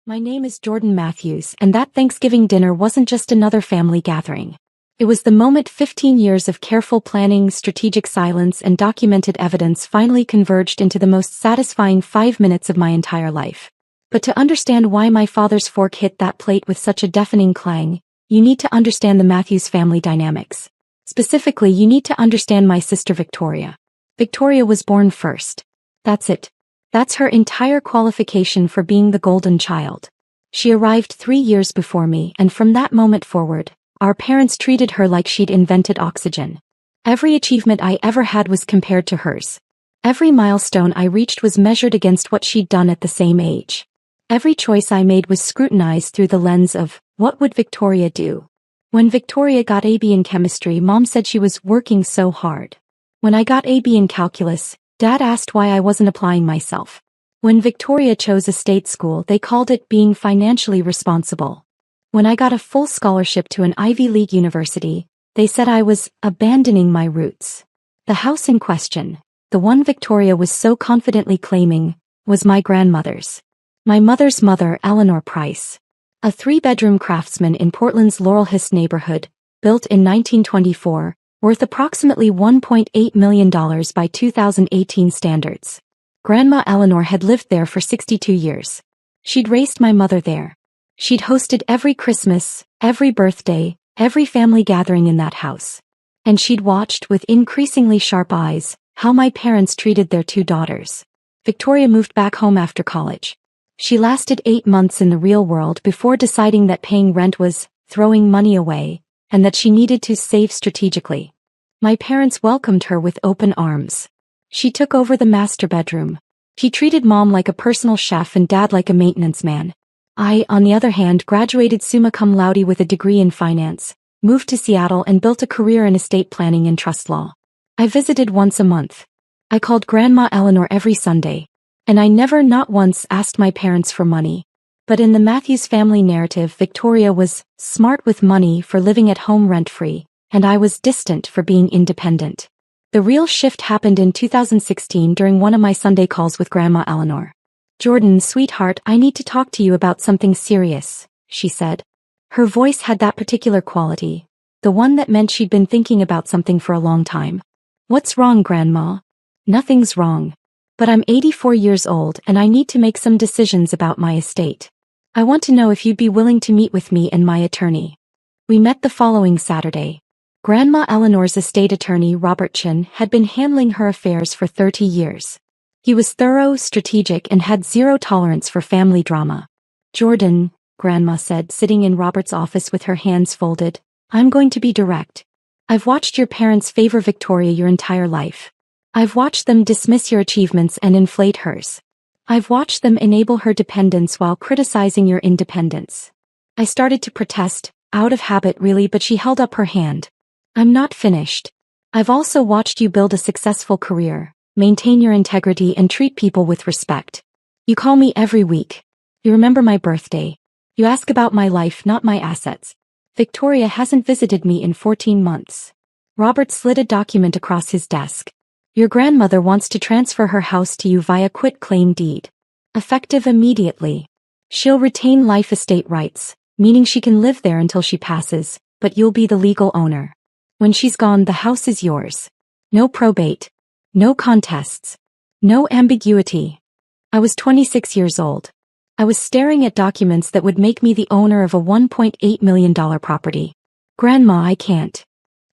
My name is Jordan Matthews, and that Thanksgiving dinner wasn't just another family gathering. It was the moment 15 years of careful planning, strategic silence, and documented evidence finally converged into the most satisfying 5 minutes of my entire life. But to understand why my father's fork hit that plate with such a deafening clang, you need to understand the Matthews family dynamics. Specifically, you need to understand my sister Victoria. Victoria was born first. That's it. That's her entire qualification for being the golden child. She arrived 3 years before me, and from that moment forward, our parents treated her like she'd invented oxygen. Every achievement I ever had was compared to hers. Every milestone I reached was measured against what she'd done at the same age. Every choice I made was scrutinized through the lens of, what would Victoria do? When Victoria got AB in chemistry, Mom said she was working so hard. When I got AB in calculus, Dad asked why I wasn't applying myself. When Victoria chose a state school, they called it being financially responsible. When I got a full scholarship to an Ivy League university, they said I was abandoning my roots. The house in question, the one Victoria was so confidently claiming, was my grandmother's. My mother's mother, Eleanor Price. A 3-bedroom craftsman in Portland's Laurelhurst neighborhood, built in 1924, worth approximately $1.8 million by 2018 standards. Grandma Eleanor had lived there for 62 years. She'd raised my mother there. She'd hosted every Christmas, every birthday, every family gathering in that house. And she'd watched, with increasingly sharp eyes, how my parents treated their 2 daughters. Victoria moved back home after college. She lasted 8 months in the real world before deciding that paying rent was throwing money away, and that she needed to save strategically. My parents welcomed her with open arms. She took over the master bedroom. She treated Mom like a personal chef and Dad like a maintenance man. I, on the other hand, graduated summa cum laude with a degree in finance, moved to Seattle and built a career in estate planning and trust law. I visited once a month. I called Grandma Eleanor every Sunday. And I never, not once, asked my parents for money. But in the Matthews family narrative, Victoria was smart with money for living at home rent-free, and I was distant for being independent. The real shift happened in 2016 during one of my Sunday calls with Grandma Eleanor. "Jordan, sweetheart, I need to talk to you about something serious," she said. Her voice had that particular quality, the one that meant she'd been thinking about something for a long time. "What's wrong, Grandma?" "Nothing's wrong. But I'm 84 years old and I need to make some decisions about my estate. I want to know if you'd be willing to meet with me and my attorney." We met the following Saturday. Grandma Eleanor's estate attorney, Robert Chin, had been handling her affairs for 30 years. He was thorough, strategic, and had zero tolerance for family drama. "Jordan," Grandma said, sitting in Robert's office with her hands folded, "I'm going to be direct. I've watched your parents favor Victoria your entire life. I've watched them dismiss your achievements and inflate hers. I've watched them enable her dependence while criticizing your independence." I started to protest, out of habit really, but she held up her hand. "I'm not finished. I've also watched you build a successful career, maintain your integrity, and treat people with respect. You call me every week. You remember my birthday. You ask about my life, not my assets. Victoria hasn't visited me in 14 months. Robert slid a document across his desk. "Your grandmother wants to transfer her house to you via quit-claim deed. Effective immediately. She'll retain life estate rights, meaning she can live there until she passes, but you'll be the legal owner. When she's gone, the house is yours. No probate. No contests. No ambiguity." I was 26 years old. I was staring at documents that would make me the owner of a $1.8 million property. "Grandma, I can't."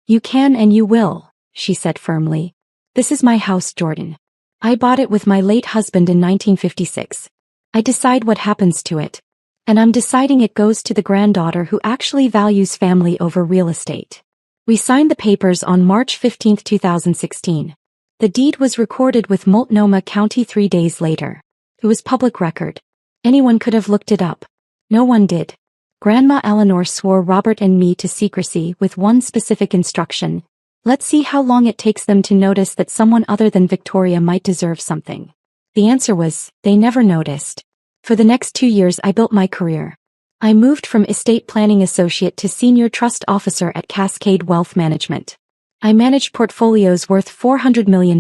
"You can and you will," she said firmly. "This is my house, Jordan. I bought it with my late husband in 1956. I decide what happens to it. And I'm deciding it goes to the granddaughter who actually values family over real estate." We signed the papers on March 15, 2016. The deed was recorded with Multnomah County 3 days later. It was public record. Anyone could have looked it up. No one did. Grandma Eleanor swore Robert and me to secrecy with one specific instruction: let's see how long it takes them to notice that someone other than Victoria might deserve something. The answer was, they never noticed. For the next 2 years I built my career. I moved from estate planning associate to senior trust officer at Cascade Wealth Management. I managed portfolios worth $400 million.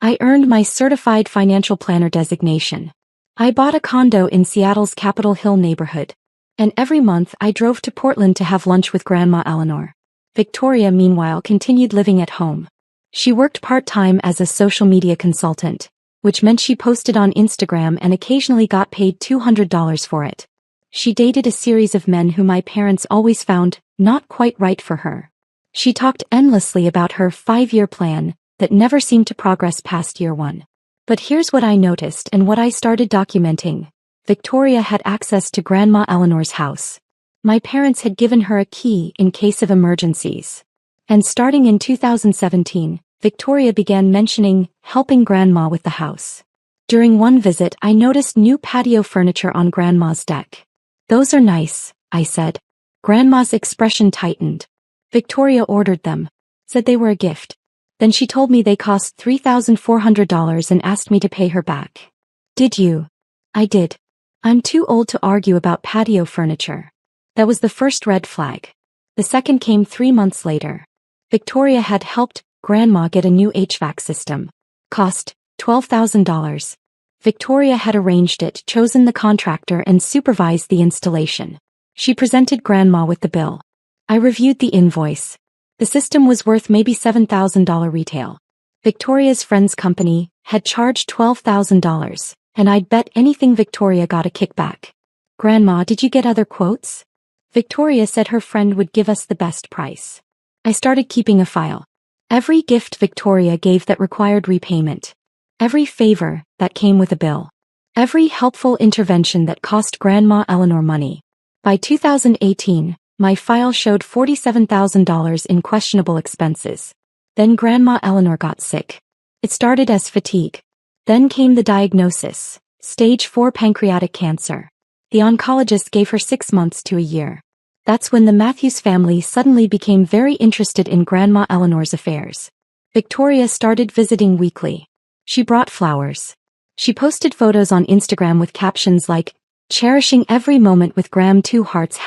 I earned my certified financial planner designation. I bought a condo in Seattle's Capitol Hill neighborhood. And every month I drove to Portland to have lunch with Grandma Eleanor. Victoria, meanwhile, continued living at home. She worked part-time as a social media consultant, which meant she posted on Instagram and occasionally got paid $200 for it. She dated a series of men who my parents always found not quite right for her. She talked endlessly about her 5-year plan that never seemed to progress past year 1. But here's what I noticed and what I started documenting. Victoria had access to Grandma Eleanor's house. My parents had given her a key in case of emergencies. And starting in 2017, Victoria began mentioning helping Grandma with the house. During one visit, I noticed new patio furniture on Grandma's deck. "Those are nice," I said. Grandma's expression tightened. Victoria ordered them, said they were a gift. Then she told me they cost $3,400 and asked me to pay her back. "Did you?" I did. "I'm too old to argue about patio furniture." That was the first red flag. The second came 3 months later. Victoria had helped Grandma get a new HVAC system. Cost $12,000. Victoria had arranged it, chosen the contractor, and supervised the installation. She presented Grandma with the bill. I reviewed the invoice. The system was worth maybe $7,000 retail. Victoria's friend's company had charged $12,000, and I'd bet anything Victoria got a kickback. "Grandma, did you get other quotes?" Victoria said her friend would give us the best price. I started keeping a file. Every gift Victoria gave that required repayment. Every favor that came with a bill. Every helpful intervention that cost Grandma Eleanor money. By 2018, my file showed $47,000 in questionable expenses. Then Grandma Eleanor got sick. It started as fatigue. Then came the diagnosis, stage 4 pancreatic cancer. The oncologist gave her 6 months to a year. That's when the Matthews family suddenly became very interested in Grandma Eleanor's affairs. Victoria started visiting weekly. She brought flowers. She posted photos on Instagram with captions like, "Cherishing every moment with Gram 2 hearts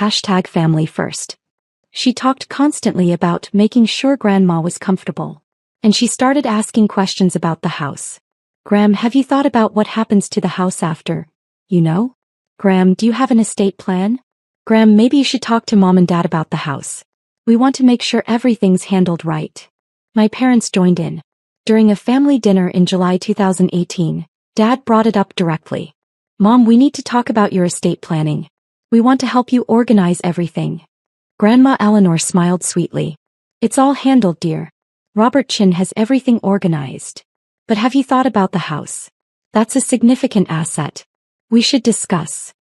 #family first." She talked constantly about making sure Grandma was comfortable. And she started asking questions about the house. "Gram, have you thought about what happens to the house after, you know? Gram, do you have an estate plan? Gram, maybe you should talk to Mom and Dad about the house. We want to make sure everything's handled right." My parents joined in. During a family dinner in July 2018, Dad brought it up directly. "Mom, we need to talk about your estate planning. We want to help you organize everything." Grandma Eleanor smiled sweetly. "It's all handled, dear. Robert Chin has everything organized. But have you thought about the house? That's a significant asset. We should discuss."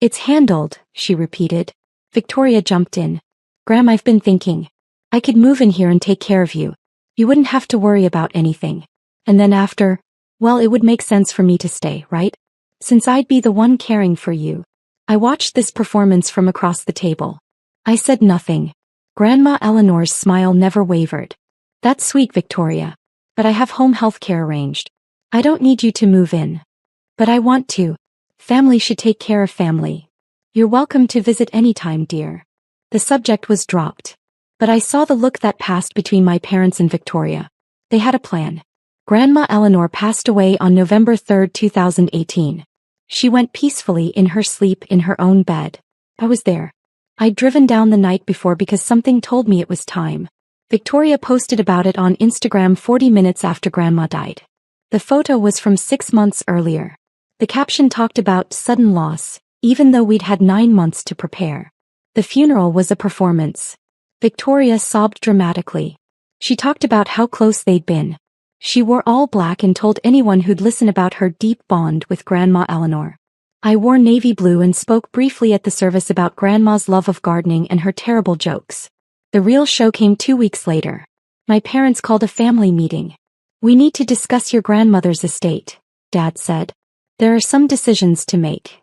"It's handled," she repeated. Victoria jumped in. "Gram, I've been thinking. I could move in here and take care of you. You wouldn't have to worry about anything. And then after, well, it would make sense for me to stay, right? Since I'd be the one caring for you." I watched this performance from across the table. I said nothing. Grandma Eleanor's smile never wavered. "That's sweet, Victoria. But I have home health care arranged. I don't need you to move in. But I want to. Family should take care of family. You're welcome to visit anytime, dear." The subject was dropped. But I saw the look that passed between my parents and Victoria. They had a plan. Grandma Eleanor passed away on November 3, 2018. She went peacefully in her sleep in her own bed. I was there. I'd driven down the night before because something told me it was time. Victoria posted about it on Instagram 40 minutes after Grandma died. The photo was from 6 months earlier. The caption talked about sudden loss, even though we'd had 9 months to prepare. The funeral was a performance. Victoria sobbed dramatically. She talked about how close they'd been. She wore all black and told anyone who'd listen about her deep bond with Grandma Eleanor. I wore navy blue and spoke briefly at the service about Grandma's love of gardening and her terrible jokes. The real show came 2 weeks later. My parents called a family meeting. "We need to discuss your grandmother's estate," Dad said. "There are some decisions to make."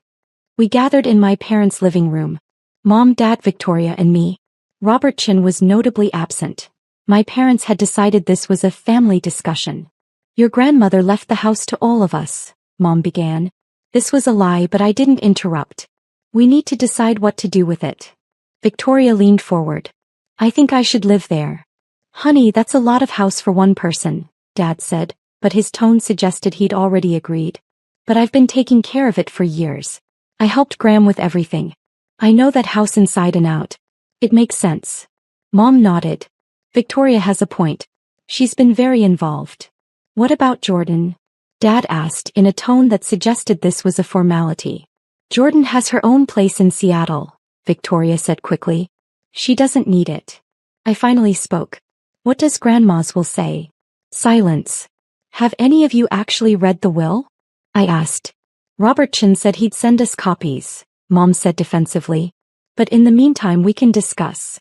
We gathered in my parents' living room. Mom, Dad, Victoria, and me. Robert Chin was notably absent. My parents had decided this was a family discussion. "Your grandmother left the house to all of us," Mom began. This was a lie, but I didn't interrupt. "We need to decide what to do with it." Victoria leaned forward. "I think I should live there." "Honey, that's a lot of house for one person," Dad said, but his tone suggested he'd already agreed. But I've been taking care of it for years. I helped Graham with everything. I know that house inside and out. It makes sense. Mom nodded. Victoria has a point. She's been very involved. What about Jordan? Dad asked in a tone that suggested this was a formality. Jordan has her own place in Seattle, Victoria said quickly. She doesn't need it. I finally spoke. What does Grandma's will say? Silence. Have any of you actually read the will? I asked. Robert Chin said he'd send us copies, Mom said defensively. But in the meantime we can discuss.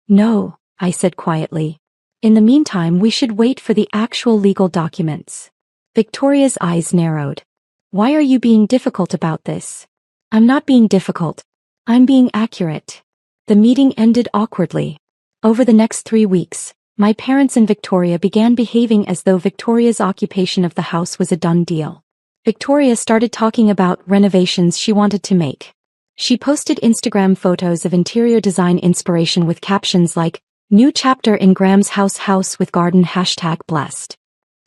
No, I said quietly. In the meantime we should wait for the actual legal documents. Victoria's eyes narrowed. Why are you being difficult about this? I'm not being difficult. I'm being accurate. The meeting ended awkwardly. Over the next 3 weeks, my parents and Victoria began behaving as though Victoria's occupation of the house was a done deal. Victoria started talking about renovations she wanted to make. She posted Instagram photos of interior design inspiration with captions like, "New chapter in Graham's house with garden #blessed."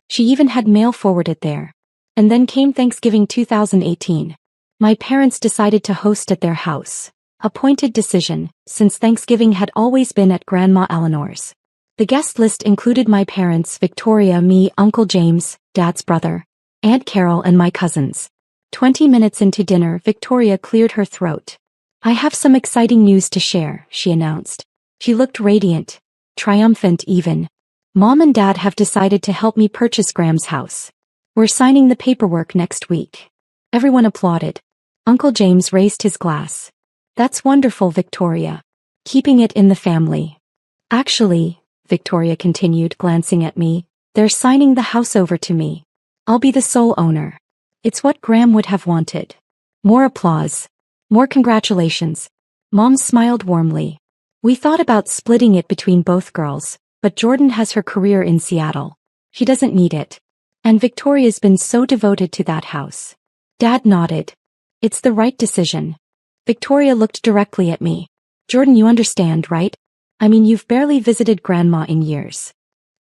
She even had mail forwarded there. And then came Thanksgiving 2018. My parents decided to host at their house. A pointed decision, since Thanksgiving had always been at Grandma Eleanor's. The guest list included my parents, Victoria, me, Uncle James, Dad's brother, Aunt Carol and my cousins. 20 minutes into dinner, Victoria cleared her throat. I have some exciting news to share, she announced. She looked radiant, triumphant even. Mom and Dad have decided to help me purchase Graham's house. We're signing the paperwork next week. Everyone applauded. Uncle James raised his glass. That's wonderful, Victoria. Keeping it in the family. Actually, Victoria continued, glancing at me, they're signing the house over to me. I'll be the sole owner. It's what Graham would have wanted. More applause. More congratulations. Mom smiled warmly. We thought about splitting it between both girls, but Jordan has her career in Seattle. She doesn't need it. And Victoria's been so devoted to that house. Dad nodded. It's the right decision. Victoria looked directly at me. Jordan, you understand, right? I mean, you've barely visited Grandma in years.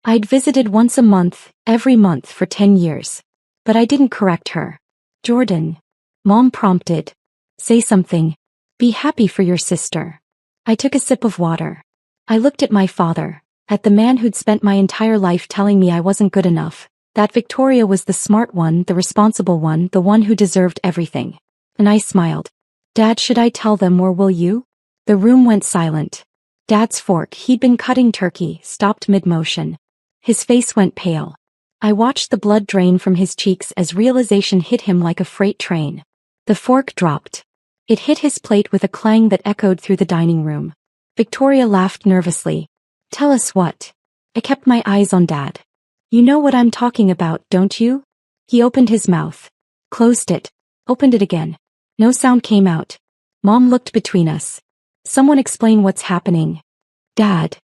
I'd visited once a month, every month for 10 years. But I didn't correct her. Jordan. Mom prompted. Say something. Be happy for your sister. I took a sip of water. I looked at my father, at the man who'd spent my entire life telling me I wasn't good enough, that Victoria was the smart one, the responsible one, the one who deserved everything. And I smiled. Dad, should I tell them or will you? The room went silent. Dad's fork, he'd been cutting turkey, stopped mid-motion. His face went pale. I watched the blood drain from his cheeks as realization hit him like a freight train. The fork dropped. It hit his plate with a clang that echoed through the dining room. Victoria laughed nervously. Tell us what? I kept my eyes on Dad. You know what I'm talking about, don't you? He opened his mouth. Closed it. Opened it again. No sound came out. Mom looked between us. Someone explain what's happening. Dad.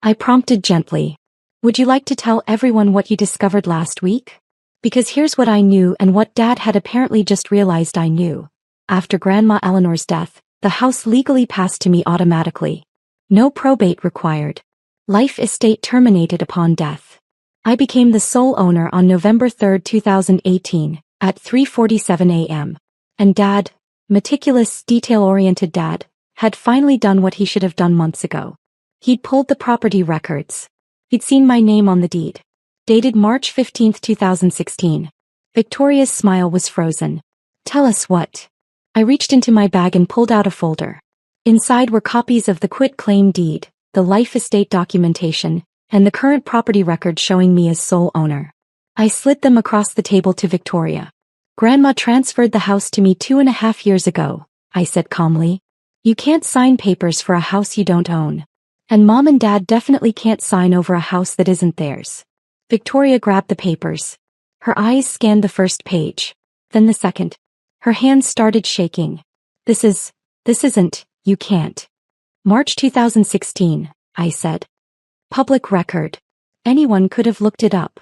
I prompted gently. Would you like to tell everyone what you discovered last week? Because here's what I knew and what Dad had apparently just realized I knew. After Grandma Eleanor's death, the house legally passed to me automatically. No probate required. Life estate terminated upon death. I became the sole owner on November 3, 2018, at 3:47 a.m. And Dad, meticulous, detail-oriented Dad, had finally done what he should have done months ago. He'd pulled the property records. He'd seen my name on the deed. Dated March 15, 2016. Victoria's smile was frozen. Tell us what? I reached into my bag and pulled out a folder. Inside were copies of the quit-claim deed, the life estate documentation, and the current property record showing me as sole owner. I slid them across the table to Victoria. Grandma transferred the house to me 2.5 years ago, I said calmly. You can't sign papers for a house you don't own. And Mom and Dad definitely can't sign over a house that isn't theirs. Victoria grabbed the papers. Her eyes scanned the first page. Then the second. Her hands started shaking. This isn't, you can't. March 2016, I said. Public record. Anyone could have looked it up.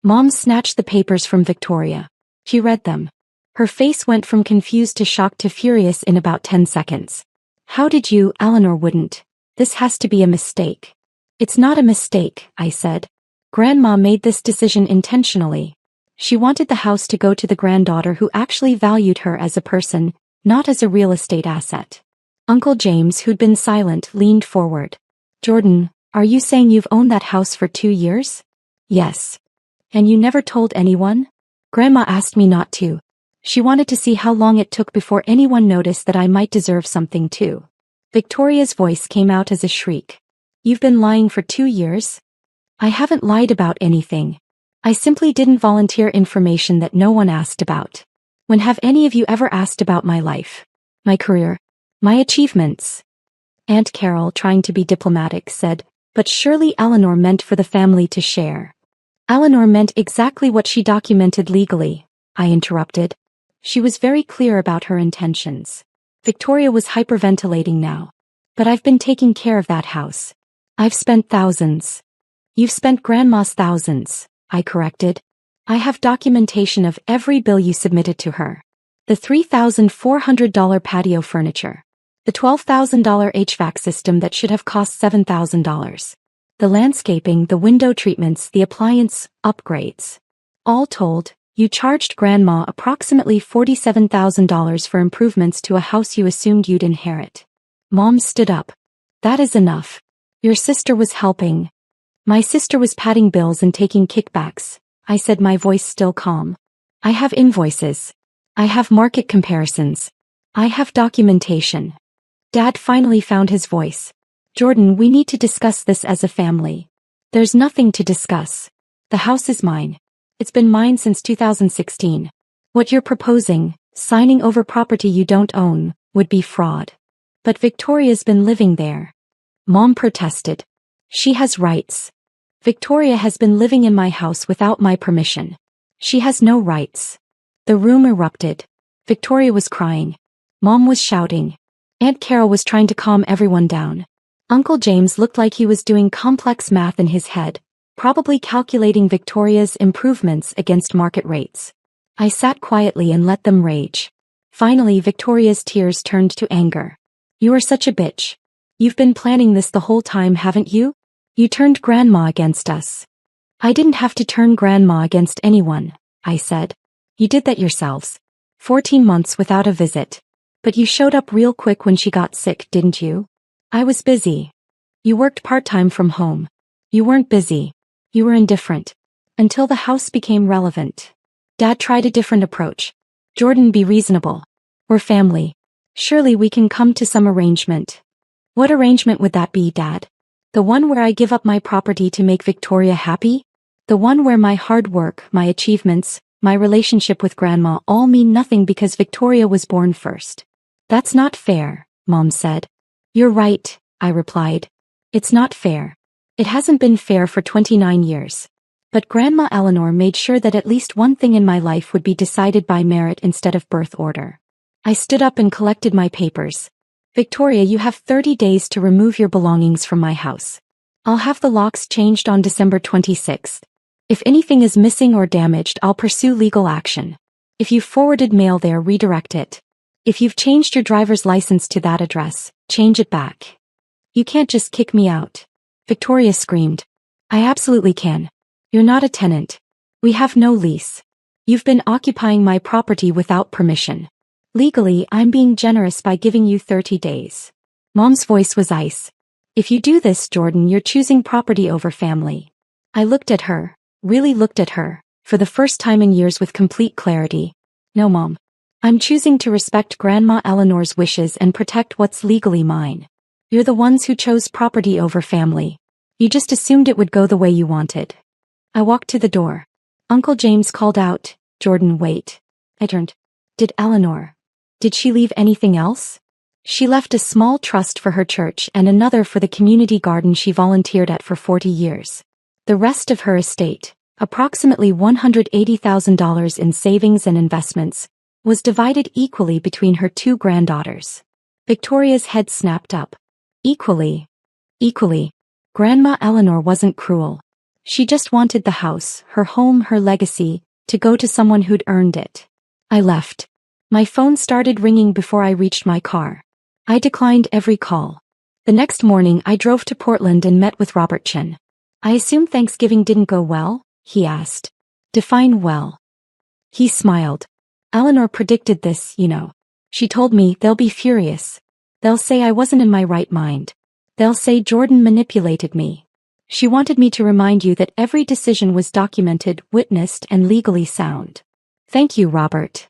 Mom snatched the papers from Victoria. She read them. Her face went from confused to shocked to furious in about 10 seconds. How did you, Eleanor wouldn't. This has to be a mistake. It's not a mistake, I said. Grandma made this decision intentionally. She wanted the house to go to the granddaughter who actually valued her as a person, not as a real estate asset. Uncle James, who'd been silent, leaned forward. Jordan, are you saying you've owned that house for 2 years? Yes. And you never told anyone? Grandma asked me not to. She wanted to see how long it took before anyone noticed that I might deserve something too. Victoria's voice came out as a shriek. You've been lying for 2 years? I haven't lied about anything. I simply didn't volunteer information that no one asked about. When have any of you ever asked about my life? My career? My achievements? Aunt Carol, trying to be diplomatic, said, but surely Eleanor meant for the family to share. Eleanor meant exactly what she documented legally, I interrupted. She was very clear about her intentions. Victoria was hyperventilating now. But I've been taking care of that house. I've spent thousands. You've spent Grandma's thousands, I corrected. I have documentation of every bill you submitted to her. The $3,400 patio furniture. The $12,000 HVAC system that should have cost $7,000. The landscaping, the window treatments, the appliance upgrades. All told, you charged Grandma approximately $47,000 for improvements to a house you assumed you'd inherit. Mom stood up. That is enough. Your sister was helping. My sister was padding bills and taking kickbacks, I said, my voice still calm. I have invoices. I have market comparisons. I have documentation. Dad finally found his voice. Jordan, we need to discuss this as a family. There's nothing to discuss. The house is mine. It's been mine since 2016. What you're proposing, signing over property you don't own, would be fraud. But Victoria's been living there. Mom protested. She has rights. Victoria has been living in my house without my permission. She has no rights. The room erupted. Victoria was crying. Mom was shouting. Aunt Carol was trying to calm everyone down. Uncle James looked like he was doing complex math in his head, probably calculating Victoria's improvements against market rates. I sat quietly and let them rage. Finally, Victoria's tears turned to anger. You are such a bitch. You've been planning this the whole time, haven't you? You turned Grandma against us. I didn't have to turn Grandma against anyone, I said. You did that yourselves. 14 months without a visit. But you showed up real quick when she got sick, didn't you? I was busy. You worked part-time from home. You weren't busy. You were indifferent. Until the house became relevant. Dad tried a different approach. Jordan, be reasonable. We're family. Surely we can come to some arrangement. What arrangement would that be, Dad? The one where I give up my property to make Victoria happy? The one where my hard work, my achievements, my relationship with Grandma all mean nothing because Victoria was born first? That's not fair, Mom said. You're right, I replied. It's not fair. It hasn't been fair for 29 years. But Grandma Eleanor made sure that at least one thing in my life would be decided by merit instead of birth order. I stood up and collected my papers. Victoria, you have 30 days to remove your belongings from my house. I'll have the locks changed on December 26th. If anything is missing or damaged, I'll pursue legal action. If you've forwarded mail there, redirect it. If you've changed your driver's license to that address, change it back. You can't just kick me out. Victoria screamed. I absolutely can. You're not a tenant. We have no lease. You've been occupying my property without permission. Legally, I'm being generous by giving you 30 days. Mom's voice was ice. If you do this, Jordan, you're choosing property over family. I looked at her, really looked at her, for the first time in years with complete clarity. No, Mom. I'm choosing to respect Grandma Eleanor's wishes and protect what's legally mine. You're the ones who chose property over family. You just assumed it would go the way you wanted. I walked to the door. Uncle James called out, Jordan, wait. I turned. Did Eleanor? Did she leave anything else? She left a small trust for her church and another for the community garden she volunteered at for 40 years. The rest of her estate, approximately $180,000 in savings and investments, was divided equally between her 2 granddaughters. Victoria's head snapped up. Equally. Equally. Grandma Eleanor wasn't cruel. She just wanted the house, her home, her legacy, to go to someone who'd earned it. I left. My phone started ringing before I reached my car. I declined every call. The next morning I drove to Portland and met with Robert Chin. I assume Thanksgiving didn't go well? He asked. Define well. He smiled. Eleanor predicted this, you know. She told me, they'll be furious. They'll say I wasn't in my right mind. They'll say Jordan manipulated me. She wanted me to remind you that every decision was documented, witnessed, and legally sound. Thank you, Robert.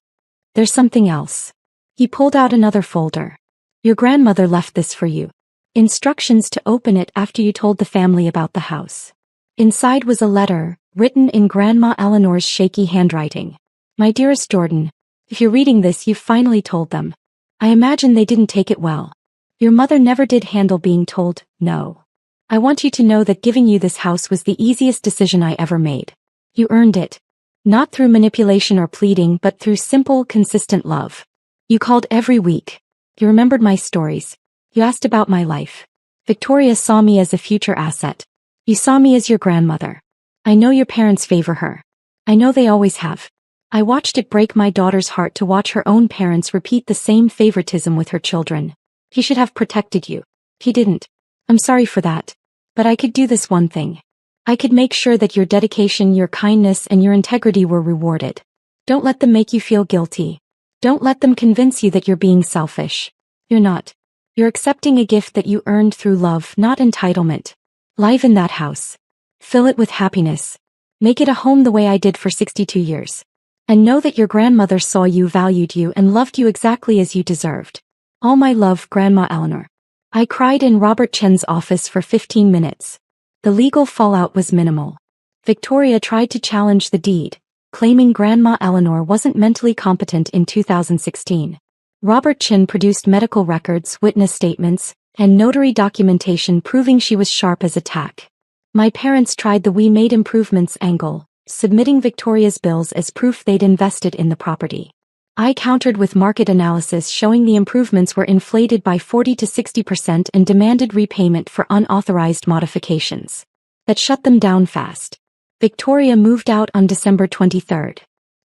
There's something else. He pulled out another folder. Your grandmother left this for you. Instructions to open it after you told the family about the house. Inside was a letter, written in Grandma Eleanor's shaky handwriting. My dearest Jordan, if you're reading this, you've finally told them. I imagine they didn't take it well. Your mother never did handle being told no. I want you to know that giving you this house was the easiest decision I ever made. You earned it. Not through manipulation or pleading, but through simple, consistent love. You called every week. You remembered my stories. You asked about my life. Victoria saw me as a future asset. You saw me as your grandmother. I know your parents favor her. I know they always have. I watched it break my daughter's heart to watch her own parents repeat the same favoritism with her children. He should have protected you. He didn't. I'm sorry for that. But I could do this one thing. I could make sure that your dedication, your kindness, and your integrity were rewarded. Don't let them make you feel guilty. Don't let them convince you that you're being selfish. You're not. You're accepting a gift that you earned through love, not entitlement. Live in that house. Fill it with happiness. Make it a home the way I did for 62 years. And know that your grandmother saw you, valued you, and loved you exactly as you deserved. All my love, Grandma Eleanor. I cried in Robert Chen's office for 15 minutes. The legal fallout was minimal. Victoria tried to challenge the deed, claiming Grandma Eleanor wasn't mentally competent in 2016. Robert Chen produced medical records, witness statements, and notary documentation proving she was sharp as a tack. My parents tried the "we made improvements" angle, submitting Victoria's bills as proof they'd invested in the property. I countered with market analysis showing the improvements were inflated by 40 to 60% and demanded repayment for unauthorized modifications. That shut them down fast. Victoria moved out on December 23rd.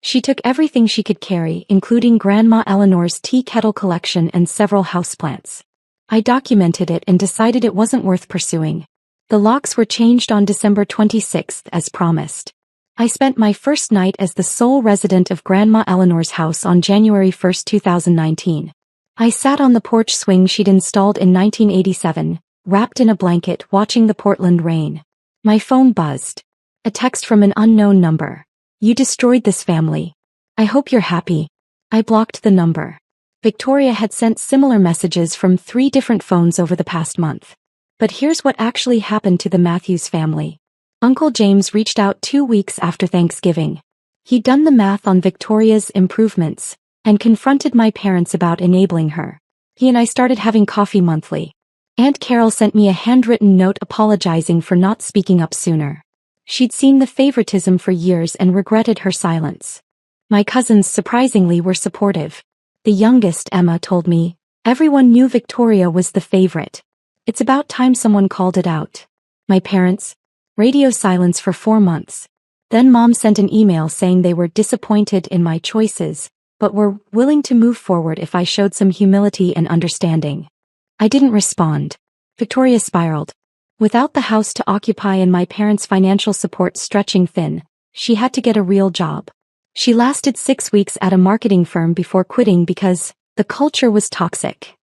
She took everything she could carry, including Grandma Eleanor's tea kettle collection and several houseplants. I documented it and decided it wasn't worth pursuing. The locks were changed on December 26th as promised. I spent my first night as the sole resident of Grandma Eleanor's house on January 1, 2019. I sat on the porch swing she'd installed in 1987, wrapped in a blanket, watching the Portland rain. My phone buzzed. A text from an unknown number. You destroyed this family. I hope you're happy. I blocked the number. Victoria had sent similar messages from 3 different phones over the past month. But here's what actually happened to the Matthews family. Uncle James reached out 2 weeks after Thanksgiving. He'd done the math on Victoria's improvements and confronted my parents about enabling her. He and I started having coffee monthly. Aunt Carol sent me a handwritten note apologizing for not speaking up sooner. She'd seen the favoritism for years and regretted her silence. My cousins surprisingly were supportive. The youngest, Emma, told me, everyone knew Victoria was the favorite. It's about time someone called it out. My parents, radio silence for 4 months. Then Mom sent an email saying they were disappointed in my choices, but were willing to move forward if I showed some humility and understanding. I didn't respond. Victoria spiraled. Without the house to occupy and my parents' financial support stretching thin, she had to get a real job. She lasted 6 weeks at a marketing firm before quitting because the culture was toxic.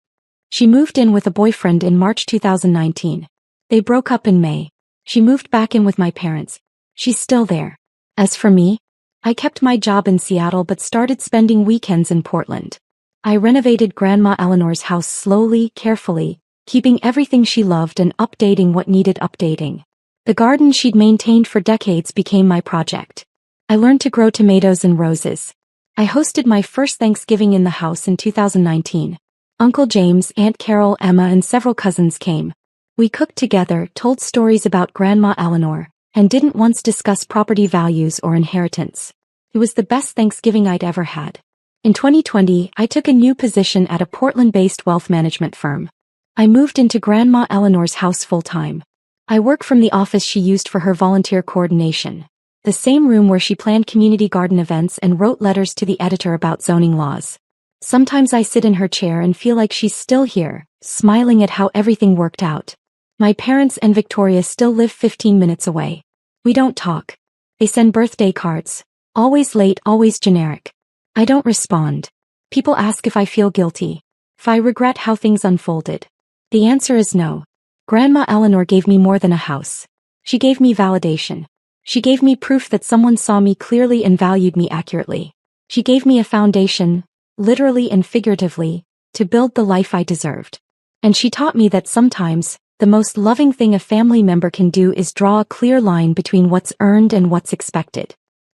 She moved in with a boyfriend in March 2019. They broke up in May. She moved back in with my parents. She's still there. As for me, I kept my job in Seattle but started spending weekends in Portland. I renovated Grandma Eleanor's house slowly, carefully, keeping everything she loved and updating what needed updating. The garden she'd maintained for decades became my project. I learned to grow tomatoes and roses. I hosted my first Thanksgiving in the house in 2019. Uncle James, Aunt Carol, Emma, and several cousins came. We cooked together, told stories about Grandma Eleanor, and didn't once discuss property values or inheritance. It was the best Thanksgiving I'd ever had. In 2020, I took a new position at a Portland-based wealth management firm. I moved into Grandma Eleanor's house full-time. I work from the office she used for her volunteer coordination. The same room where she planned community garden events and wrote letters to the editor about zoning laws. Sometimes I sit in her chair and feel like she's still here, smiling at how everything worked out. My parents and Victoria still live 15 minutes away. We don't talk. They send birthday cards, Always late, always generic. I don't respond. People ask if I feel guilty. If I regret how things unfolded. The answer is no. Grandma Eleanor gave me more than a house. She gave me validation. She gave me proof that someone saw me clearly and valued me accurately. She gave me a foundation, literally and figuratively, to build the life I deserved. And she taught me that sometimes, the most loving thing a family member can do is draw a clear line between what's earned and what's expected.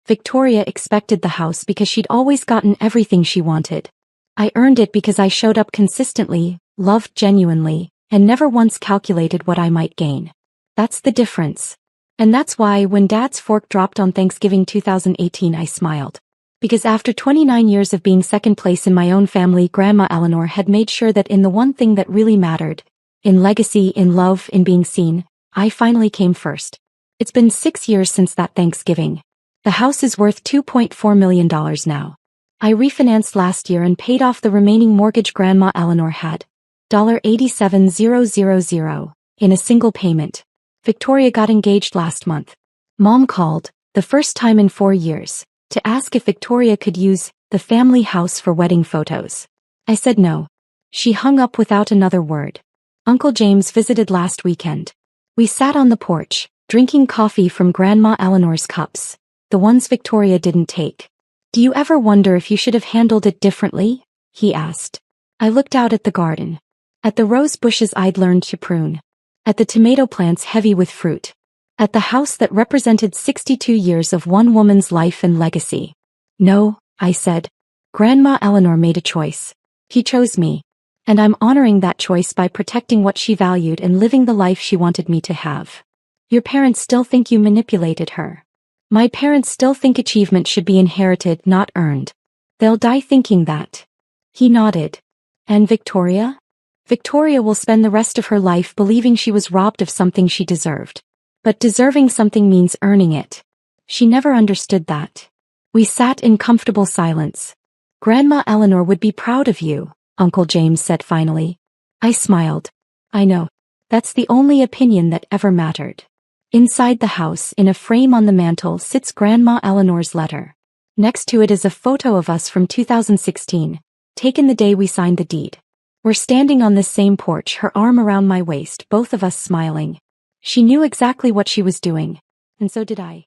Victoria expected the house because she'd always gotten everything she wanted. I earned it because I showed up consistently, loved genuinely, and never once calculated what I might gain. That's the difference. And that's why when Dad's fork dropped on Thanksgiving 2018 I smiled. Because after 29 years of being second place in my own family, Grandma Eleanor had made sure that in the one thing that really mattered, in legacy, in love, in being seen, I finally came first. It's been 6 years since that Thanksgiving. The house is worth $2.4 million now. I refinanced last year and paid off the remaining mortgage Grandma Eleanor had. $87,000 in a single payment. Victoria got engaged last month. Mom called, the first time in 4 years, to ask if Victoria could use the family house for wedding photos. I said no. She hung up without another word. Uncle James visited last weekend. We sat on the porch, drinking coffee from Grandma Eleanor's cups, the ones Victoria didn't take. Do you ever wonder if you should have handled it differently? He asked. I looked out at the garden. At the rose bushes I'd learned to prune. At the tomato plants heavy with fruit. At the house that represented 62 years of one woman's life and legacy. No, I said. Grandma Eleanor made a choice. He chose me. And I'm honoring that choice by protecting what she valued and living the life she wanted me to have. Your parents still think you manipulated her. My parents still think achievement should be inherited, not earned. They'll die thinking that. He nodded. And Victoria? Victoria will spend the rest of her life believing she was robbed of something she deserved. But deserving something means earning it. She never understood that. We sat in comfortable silence. Grandma Eleanor would be proud of you, Uncle James said finally. I smiled. I know. That's the only opinion that ever mattered. Inside the house, in a frame on the mantel, sits Grandma Eleanor's letter. Next to it is a photo of us from 2016, taken the day we signed the deed. We're standing on this same porch, her arm around my waist, both of us smiling. She knew exactly what she was doing, and so did I.